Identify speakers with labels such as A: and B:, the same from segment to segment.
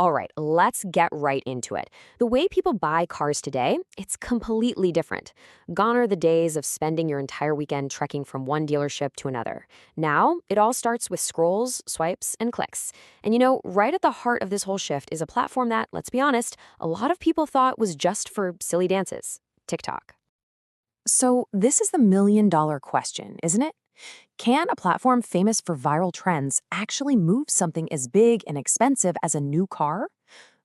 A: All right, let's get right into it. The way people buy cars today, it's completely different. Gone are the days of spending your entire weekend trekking from one dealership to another. Now, it all starts with scrolls, swipes, and clicks. And right at the heart of this whole shift is a platform that, let's be honest, a lot of people thought was just for silly dances: TikTok. So, this is the million-dollar question, isn't it? Can a platform famous for viral trends actually move something as big and expensive as a new car?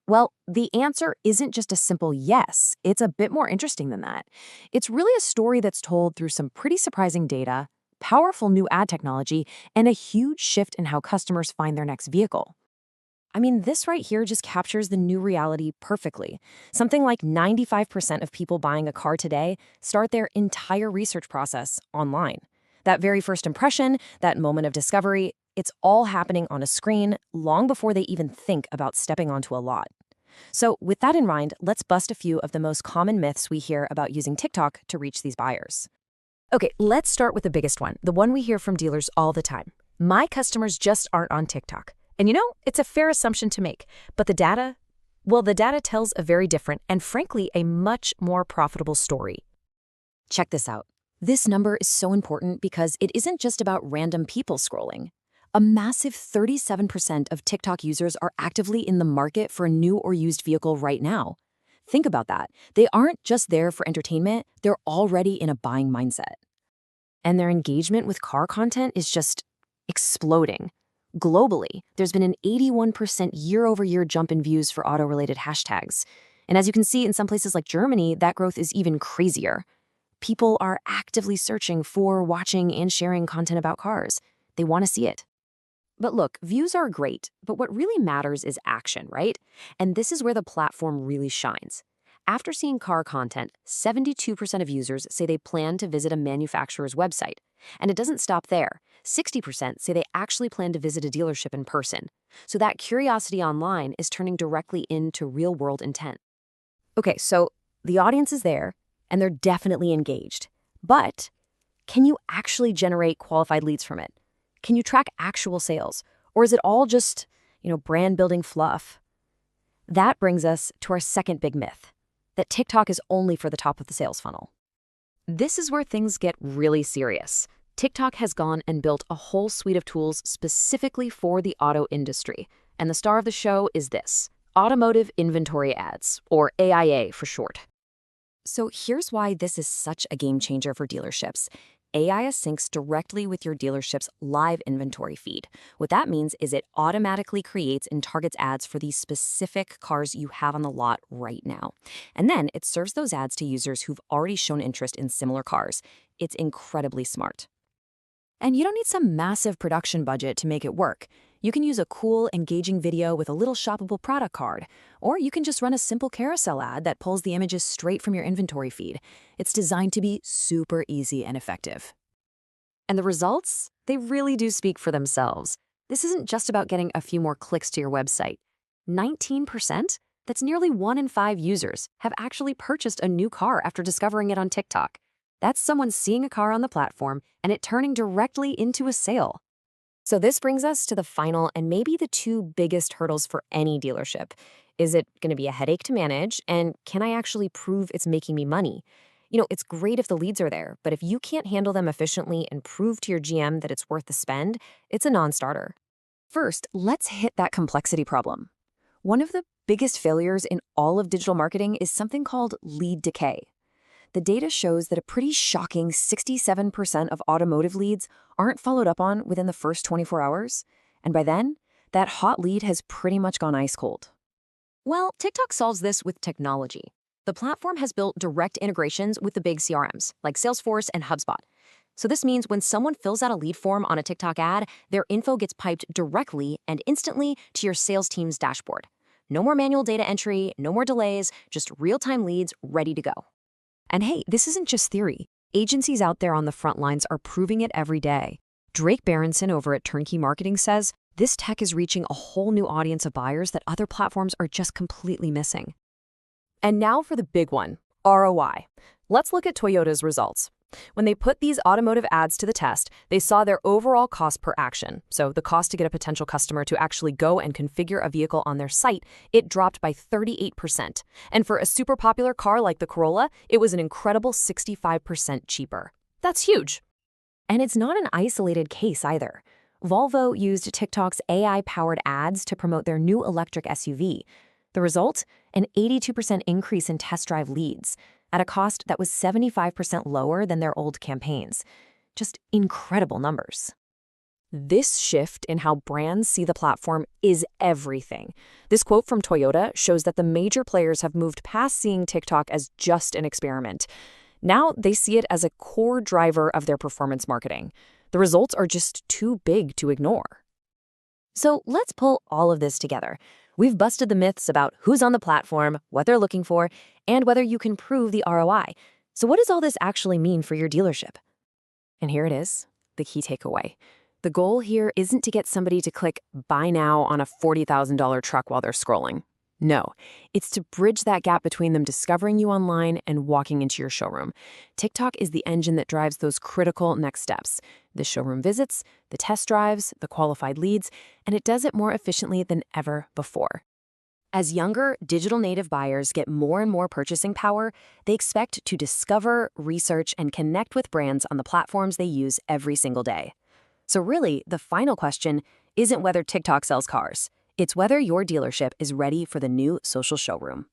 A: Well, the answer isn't just a simple yes. It's a bit more interesting than that. It's really a story that's told through some pretty surprising data, powerful new ad technology, and a huge shift in how customers find their next vehicle. I mean, this right here just captures the new reality perfectly. Something like 95% of people buying a car today start their entire research process online. That very first impression, that moment of discovery, it's all happening on a screen long before they even think about stepping onto a lot. So, with that in mind, let's bust a few of the most common myths we hear about using TikTok to reach these buyers. Okay, let's start with the biggest one, the one we hear from dealers all the time. My customers just aren't on TikTok. And it's a fair assumption to make, but the data, well, the data tells a very different and frankly, a much more profitable story. Check this out. This number is so important because it isn't just about random people scrolling. A massive 37% of TikTok users are actively in the market for a new or used vehicle right now. Think about that. They aren't just there for entertainment, they're already in a buying mindset. And their engagement with car content is just exploding. Globally, there's been an 81% year-over-year jump in views for auto-related hashtags. And as you can see in some places like Germany, that growth is even crazier. People are actively searching for, watching, and sharing content about cars. They want to see it. But look, views are great, but what really matters is action, right? And this is where the platform really shines. After seeing car content, 72% of users say they plan to visit a manufacturer's website. And it doesn't stop there. 60% say they actually plan to visit a dealership in person. So that curiosity online is turning directly into real-world intent. Okay, so the audience is there, and they're definitely engaged. But can you actually generate qualified leads from it? Can you track actual sales? Or is it all just, brand-building fluff? That brings us to our second big myth, that TikTok is only for the top of the sales funnel. This is where things get really serious. TikTok has gone and built a whole suite of tools specifically for the auto industry. And the star of the show is this: Automotive Inventory Ads, or AIA for short. So here's why this is such a game changer for dealerships. AIA syncs directly with your dealership's live inventory feed. What that means is it automatically creates and targets ads for these specific cars you have on the lot right now. And then it serves those ads to users who've already shown interest in similar cars. It's incredibly smart. And you don't need some massive production budget to make it work. You can use a cool, engaging video with a little shoppable product card, or you can just run a simple carousel ad that pulls the images straight from your inventory feed. It's designed to be super easy and effective. And the results? They really do speak for themselves. This isn't just about getting a few more clicks to your website. 19%? That's nearly 1 in 5 users have actually purchased a new car after discovering it on TikTok. That's someone seeing a car on the platform and it turning directly into a sale. So this brings us to the final and maybe the two biggest hurdles for any dealership. Is it going to be a headache to manage? And can I actually prove it's making me money? It's great if the leads are there, but if you can't handle them efficiently and prove to your GM that it's worth the spend, it's a non-starter. First, let's hit that complexity problem. One of the biggest failures in all of digital marketing is something called lead decay. The data shows that a pretty shocking 67% of automotive leads aren't followed up on within the first 24 hours. And by then, that hot lead has pretty much gone ice cold. Well, TikTok solves this with technology. The platform has built direct integrations with the big CRMs, like Salesforce and HubSpot. So this means when someone fills out a lead form on a TikTok ad, their info gets piped directly and instantly to your sales team's dashboard. No more manual data entry, no more delays, just real-time leads ready to go. And hey, this isn't just theory. Agencies out there on the front lines are proving it every day. Drake Berenson over at Turnkey Marketing says, this tech is reaching a whole new audience of buyers that other platforms are just completely missing. And now for the big one, ROI. Let's look at Toyota's results.
B: When they put these automotive ads to the test, they saw their overall cost per action. So the cost to get a potential customer to actually go and configure a vehicle on their site, it dropped by 38%. And for a super popular car like the Corolla, it was an incredible 65% cheaper. That's huge.
A: And it's not an isolated case either. Volvo used TikTok's AI-powered ads to promote their new electric SUV. The result? An 82% increase in test drive leads, at a cost that was 75% lower than their old campaigns. Just incredible numbers.
B: This shift in how brands see the platform is everything. This quote from Toyota shows that the major players have moved past seeing TikTok as just an experiment. Now they see it as a core driver of their performance marketing. The results are just too big to ignore.
A: So let's pull all of this together. We've busted the myths about who's on the platform, what they're looking for, and whether you can prove the ROI. So what does all this actually mean for your dealership? And here it is, the key takeaway. The goal here isn't to get somebody to click buy now on a $40,000 truck while they're scrolling. No, it's to bridge that gap between them discovering you online and walking into your showroom. TikTok is the engine that drives those critical next steps: the showroom visits, the test drives, the qualified leads, and it does it more efficiently than ever before. As younger, digital native buyers get more and more purchasing power, they expect to discover, research, and connect with brands on the platforms they use every single day. So really, the final question isn't whether TikTok sells cars. It's whether your dealership is ready for the new social showroom.